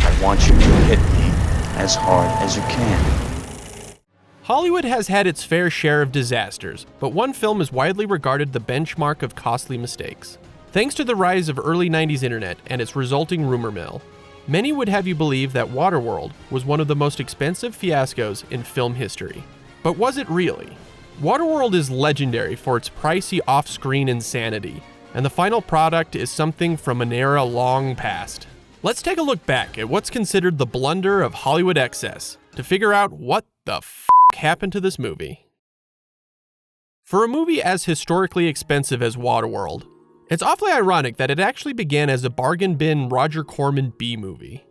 I want you to hit me as hard as you can. Hollywood has had its fair share of disasters, but one film is widely regarded the benchmark of costly mistakes. Thanks to the rise of early 90s internet and its resulting rumor mill, many would have you believe that Waterworld was one of the most expensive fiascos in film history. But was it really? Waterworld is legendary for its pricey off-screen insanity, and the final product is something from an era long past. Let's take a look back at what's considered the blunder of Hollywood excess to figure out what the f*** happened to this movie. For a movie as historically expensive as Waterworld, it's awfully ironic that it actually began as a bargain bin Roger Corman B-movie.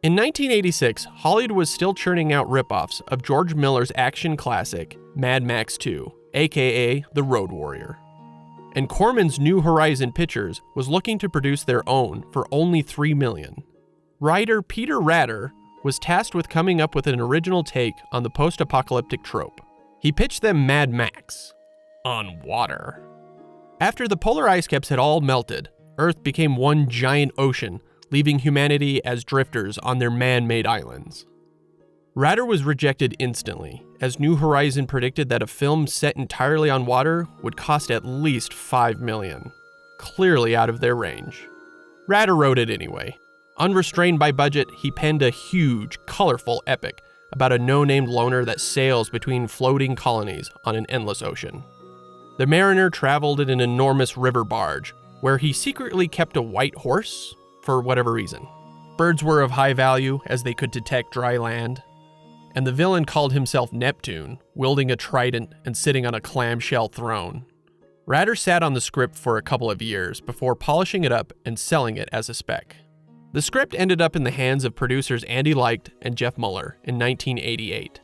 In 1986, Hollywood was still churning out ripoffs of George Miller's action classic, Mad Max 2, aka The Road Warrior. And Corman's New Horizon Pictures was looking to produce their own for only $3 million. Writer Peter Ratter was tasked with coming up with an original take on the post-apocalyptic trope. He pitched them Mad Max on water. After the polar ice caps had all melted, Earth became one giant ocean, leaving humanity as drifters on their man-made islands. Ratter was rejected instantly, as New Horizon predicted that a film set entirely on water would cost at least $5 million, clearly out of their range. Ratter wrote it anyway. Unrestrained by budget, he penned a huge, colorful epic about a no-named loner that sails between floating colonies on an endless ocean. The mariner traveled in an enormous river barge, where he secretly kept a white horse, for whatever reason. Birds were of high value, as they could detect dry land. And the villain called himself Neptune, wielding a trident and sitting on a clamshell throne. Ratter sat on the script for a couple of years before polishing it up and selling it as a spec. The script ended up in the hands of producers Andy Leicht and Jeff Muller in 1988.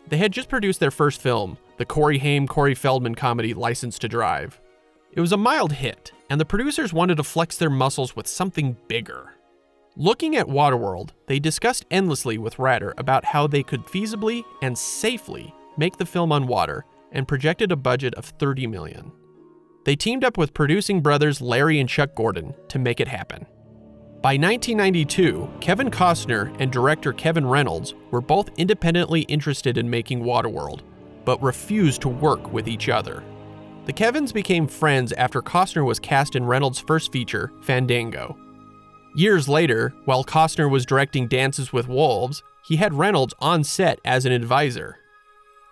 They had just produced their first film, the Corey Haim-Corey Feldman comedy License to Drive. It was a mild hit, and the producers wanted to flex their muscles with something bigger. Looking at Waterworld, they discussed endlessly with Ratter about how they could feasibly and safely make the film on water and projected a budget of $30 million. They teamed up with producing brothers Larry and Chuck Gordon to make it happen. By 1992, Kevin Costner and director Kevin Reynolds were both independently interested in making Waterworld, but refused to work with each other. The Kevins became friends after Costner was cast in Reynolds' first feature, Fandango. Years later, while Costner was directing Dances with Wolves, he had Reynolds on set as an advisor.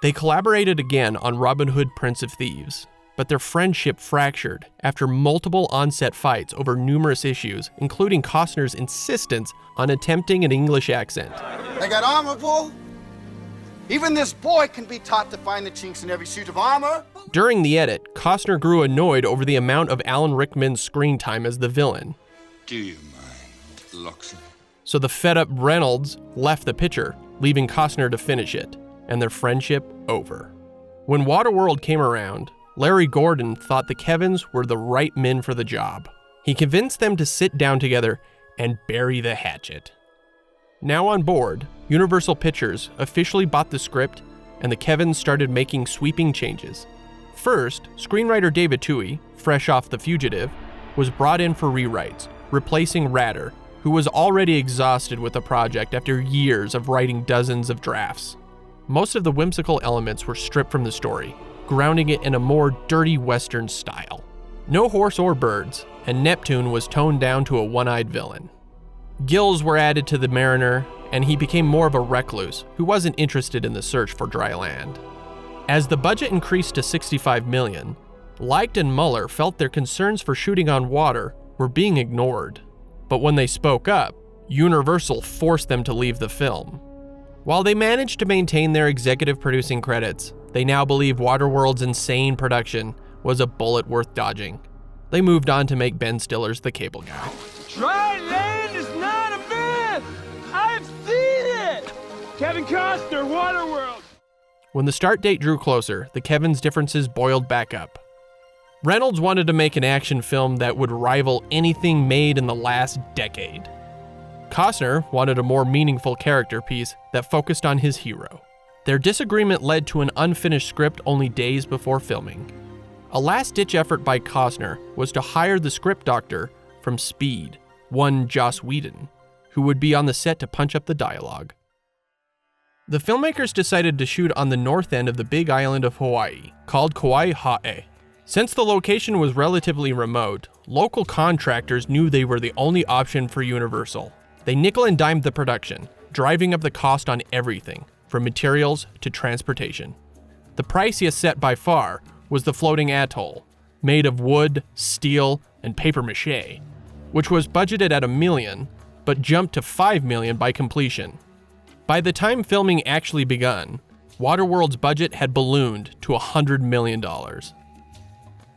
They collaborated again on Robin Hood, Prince of Thieves, but their friendship fractured after multiple on-set fights over numerous issues, including Costner's insistence on attempting an English accent. They got armor, Bull? Even this boy can be taught to find the chinks in every suit of armor. During the edit, Costner grew annoyed over the amount of Alan Rickman's screen time as the villain. Do you mind, Loxley? So the fed-up Reynolds left the picture, leaving Costner to finish it, and their friendship over. When Waterworld came around, Larry Gordon thought the Kevins were the right men for the job. He convinced them to sit down together and bury the hatchet. Now on board, Universal Pictures officially bought the script, and the Kevins started making sweeping changes. First, screenwriter David Twohy, fresh off The Fugitive, was brought in for rewrites, replacing Ratter, who was already exhausted with the project after years of writing dozens of drafts. Most of the whimsical elements were stripped from the story, grounding it in a more dirty Western style. No horse or birds, and Neptune was toned down to a one-eyed villain. Gills were added to the mariner, and he became more of a recluse who wasn't interested in the search for dry land. As the budget increased to $65 million, Leicht and Muller felt their concerns for shooting on water were being ignored. But when they spoke up, Universal forced them to leave the film. While they managed to maintain their executive producing credits, they now believe Waterworld's insane production was a bullet worth dodging. They moved on to make Ben Stiller's The Cable Guy. Dry land is not a myth! I've seen it! Kevin Costner, Waterworld! When the start date drew closer, the Kevins' differences boiled back up. Reynolds wanted to make an action film that would rival anything made in the last decade. Costner wanted a more meaningful character piece that focused on his hero. Their disagreement led to an unfinished script only days before filming. A last-ditch effort by Costner was to hire the script doctor from Speed, one Joss Whedon, who would be on the set to punch up the dialogue. The filmmakers decided to shoot on the north end of the big island of Hawaii, called Kauai Ha'e. Since the location was relatively remote, local contractors knew they were the only option for Universal. They nickel and dimed the production, driving up the cost on everything, from materials to transportation. The priciest set by far was the floating atoll, made of wood, steel, and paper mache, which was budgeted at $1 million, but jumped to $5 million by completion. By the time filming actually begun, Waterworld's budget had ballooned to $100 million.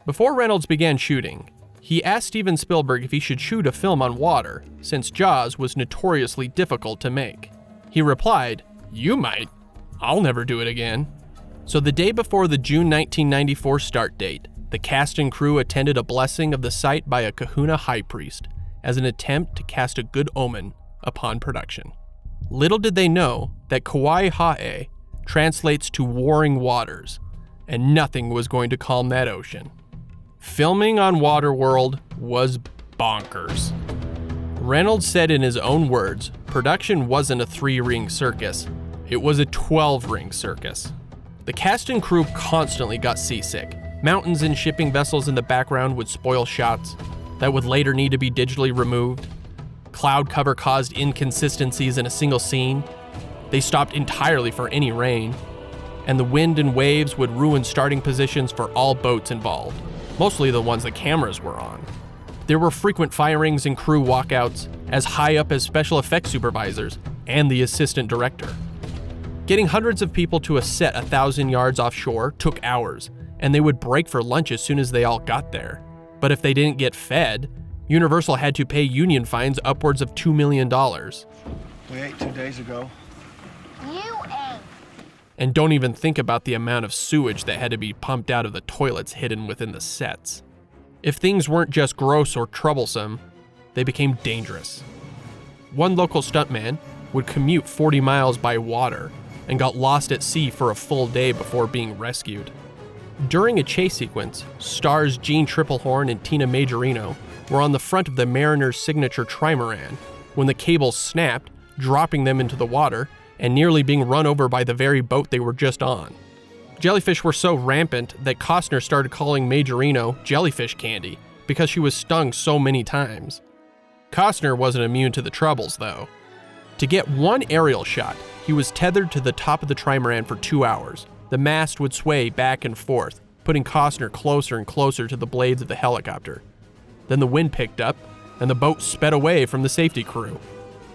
Before Reynolds began shooting, he asked Steven Spielberg if he should shoot a film on water, since Jaws was notoriously difficult to make. He replied, "You might. I'll never do it again." So the day before the June 1994 start date, the cast and crew attended a blessing of the site by a kahuna high priest as an attempt to cast a good omen upon production. Little did they know that Kauai Ha'e translates to warring waters, and nothing was going to calm that ocean. Filming on Waterworld was bonkers. Reynolds said in his own words, production wasn't a 3-ring circus, it was a 12-ring circus. The cast and crew constantly got seasick. Mountains and shipping vessels in the background would spoil shots that would later need to be digitally removed. Cloud cover caused inconsistencies in a single scene. They stopped entirely for any rain. And the wind and waves would ruin starting positions for all boats involved, mostly the ones the cameras were on. There were frequent firings and crew walkouts, as high up as special effects supervisors and the assistant director. Getting hundreds of people to a set 1,000 yards offshore took hours, and they would break for lunch as soon as they all got there. But if they didn't get fed, Universal had to pay union fines upwards of $2 million. We ate 2 days ago. You ate. And don't even think about the amount of sewage that had to be pumped out of the toilets hidden within the sets. If things weren't just gross or troublesome, they became dangerous. One local stuntman would commute 40 miles by water and got lost at sea for a full day before being rescued. During a chase sequence, stars Jeanne Tripplehorn and Tina Majorino were on the front of the Mariner's signature trimaran when the cable snapped, dropping them into the water and nearly being run over by the very boat they were just on. Jellyfish were so rampant that Costner started calling Majorino jellyfish candy because she was stung so many times. Costner wasn't immune to the troubles, though. To get one aerial shot, he was tethered to the top of the trimaran for 2 hours. The mast would sway back and forth, putting Costner closer and closer to the blades of the helicopter. Then the wind picked up, and the boat sped away from the safety crew.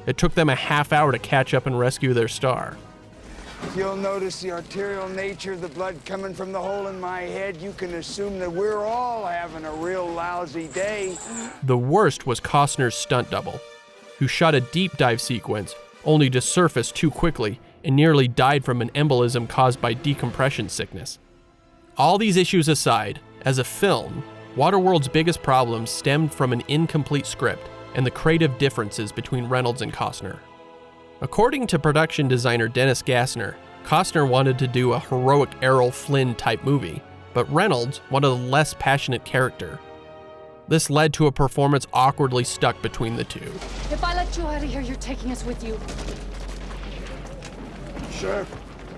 It took them a half hour to catch up and rescue their star. You'll notice the arterial nature of the blood coming from the hole in my head. You can assume that we're all having a real lousy day. The worst was Costner's stunt double, who shot a deep dive sequence only to surface too quickly and nearly died from an embolism caused by decompression sickness. All these issues aside, as a film, Waterworld's biggest problems stemmed from an incomplete script and the creative differences between Reynolds and Costner. According to production designer Dennis Gassner, Costner wanted to do a heroic Errol Flynn type movie, but Reynolds wanted a less passionate character. This led to a performance awkwardly stuck between the two. If I let you out of here, you're taking us with you. Sure.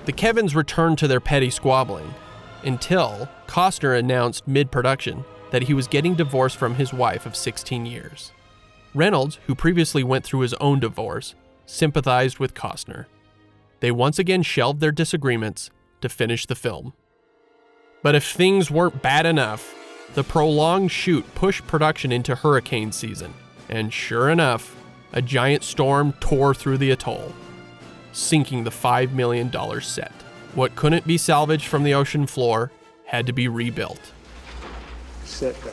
The Kevins returned to their petty squabbling until Costner announced mid-production that he was getting divorced from his wife of 16 years. Reynolds, who previously went through his own divorce, sympathized with Costner. They once again shelved their disagreements to finish the film. But if things weren't bad enough, the prolonged shoot pushed production into hurricane season, and sure enough, a giant storm tore through the atoll, sinking the $5 million set. What couldn't be salvaged from the ocean floor had to be rebuilt. Sit back.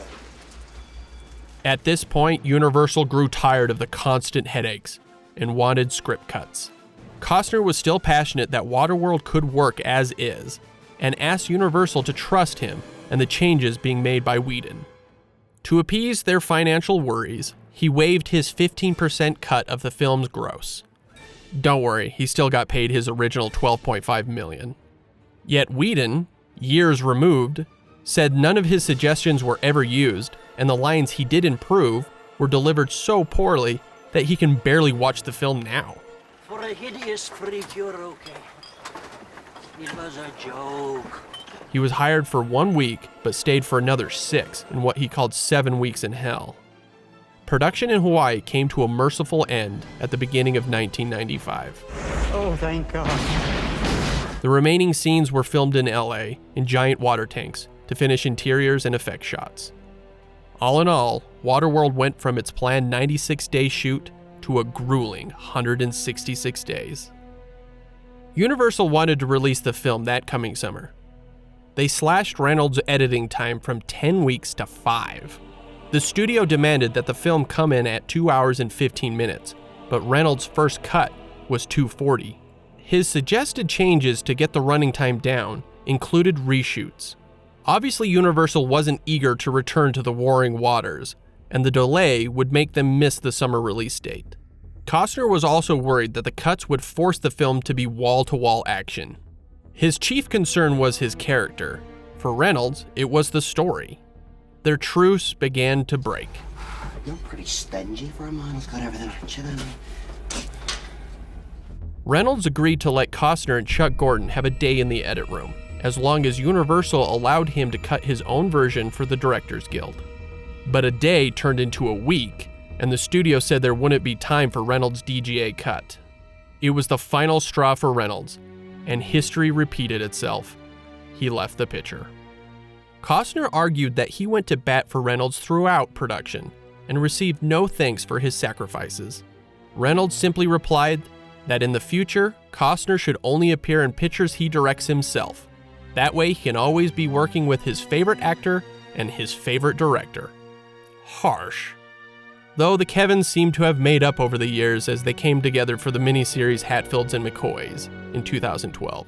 At this point, Universal grew tired of the constant headaches and wanted script cuts. Costner was still passionate that Waterworld could work as is, and asked Universal to trust him and the changes being made by Whedon. To appease their financial worries, he waived his 15% cut of the film's gross. Don't worry, he still got paid his original $12.5 million. Yet Whedon, years removed, said none of his suggestions were ever used, and the lines he did improve were delivered so poorly that he can barely watch the film now. For a hideous freak, you're okay. It was a joke. He was hired for 1 week, but stayed for another 6 in what he called 7 weeks in hell. Production in Hawaii came to a merciful end at the beginning of 1995. Oh, thank God. The remaining scenes were filmed in LA in giant water tanks to finish interiors and effect shots. All in all, Waterworld went from its planned 96-day shoot to a grueling 166 days. Universal wanted to release the film that coming summer. They slashed Reynolds' editing time from 10 weeks to 5. The studio demanded that the film come in at 2 hours and 15 minutes, but Reynolds' first cut was 2:40. His suggested changes to get the running time down included reshoots. Obviously, Universal wasn't eager to return to the warring waters, and the delay would make them miss the summer release date. Costner was also worried that the cuts would force the film to be wall-to-wall action. His chief concern was his character. For Reynolds, it was the story. Their truce began to break. You're pretty stingy for a man who's got everything, aren't you, then? Reynolds agreed to let Costner and Chuck Gordon have a day in the edit room, as long as Universal allowed him to cut his own version for the Directors Guild. But a day turned into a week, and the studio said there wouldn't be time for Reynolds' DGA cut. It was the final straw for Reynolds, and history repeated itself. He left the picture. Costner argued that he went to bat for Reynolds throughout production and received no thanks for his sacrifices. Reynolds simply replied that in the future, Costner should only appear in pictures he directs himself. That way he can always be working with his favorite actor and his favorite director. Harsh. Though the Kevins seem to have made up over the years as they came together for the miniseries Hatfields and McCoys in 2012.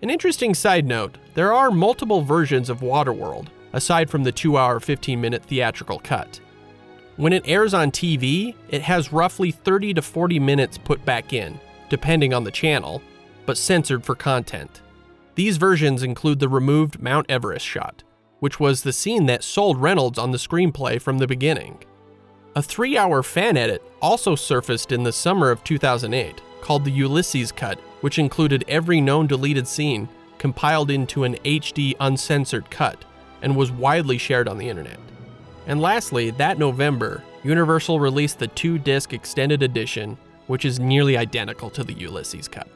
An interesting side note, there are multiple versions of Waterworld, aside from the 2-hour, 15-minute theatrical cut. When it airs on TV, it has roughly 30 to 40 minutes put back in, depending on the channel, but censored for content. These versions include the removed Mount Everest shot, which was the scene that sold Reynolds on the screenplay from the beginning. A 3-hour fan edit also surfaced in the summer of 2008, called the ULYSSES cut, which included every known deleted scene compiled into an HD uncensored cut and was widely shared on the internet. And lastly, that November, Universal released the 2-disc extended edition, which is nearly identical to the ULYSSES cut.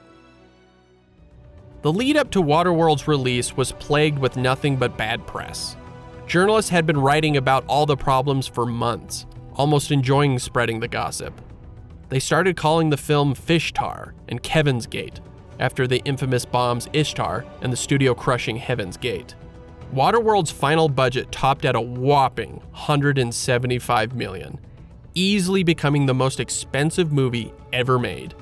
The lead up to Waterworld's release was plagued with nothing but bad press. Journalists had been writing about all the problems for months, almost enjoying spreading the gossip. They started calling the film Fishtar and Kevin's Gate, after the infamous bombs Ishtar and the studio crushing Heaven's Gate. Waterworld's final budget topped at a whopping $175 million, easily becoming the most expensive movie ever made,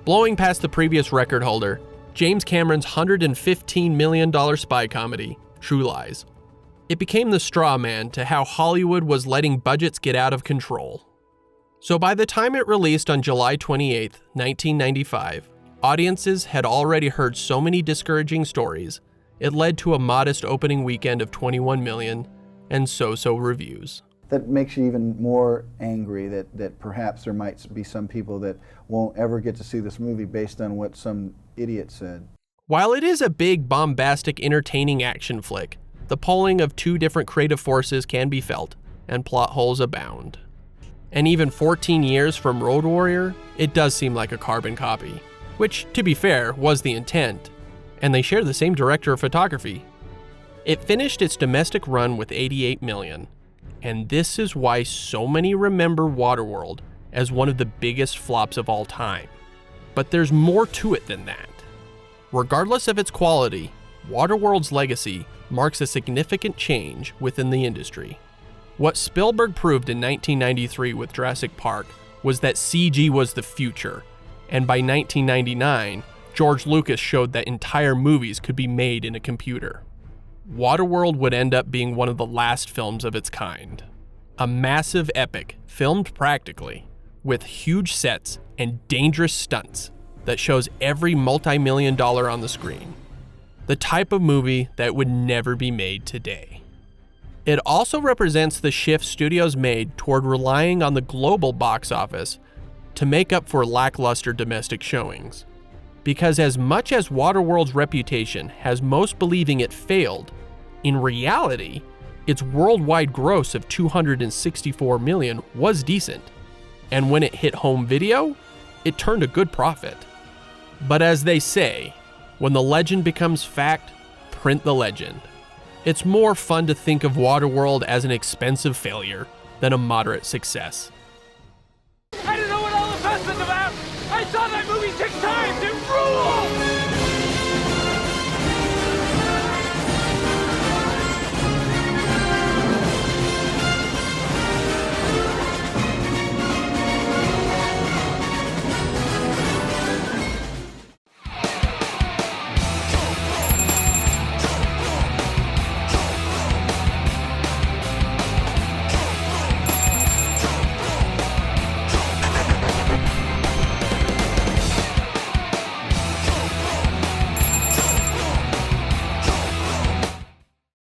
blowing past the previous record holder, James Cameron's $115 million spy comedy, True Lies. It became the straw man to how Hollywood was letting budgets get out of control. So by the time it released on July 28, 1995, audiences had already heard so many discouraging stories, it led to a modest opening weekend of $21 million and so-so reviews. That makes you even more angry that perhaps there might be some people that won't ever get to see this movie based on what some idiot said. While it is a big, bombastic, entertaining action flick, the pulling of two different creative forces can be felt, and plot holes abound. And even 14 years from Road Warrior, it does seem like a carbon copy, which, to be fair, was the intent, and they share the same director of photography. It finished its domestic run with $88 million, and this is why so many remember Waterworld as one of the biggest flops of all time. But there's more to it than that. Regardless of its quality, Waterworld's legacy marks a significant change within the industry. What Spielberg proved in 1993 with Jurassic Park was that CG was the future, and by 1999, George Lucas showed that entire movies could be made in a computer. Waterworld would end up being one of the last films of its kind. A massive epic, filmed practically, with huge sets and dangerous stunts that shows every multi-million dollar on the screen. The type of movie that would never be made today. It also represents the shift studios made toward relying on the global box office to make up for lackluster domestic showings. Because as much as Waterworld's reputation has most believing it failed, in reality, its worldwide gross of $264 million was decent. And when it hit home video, it turned a good profit. But as they say, when the legend becomes fact, print the legend. It's more fun to think of Waterworld as an expensive failure than a moderate success. I don't know what all the fuss is about. I saw that movie 6 times. It ruled!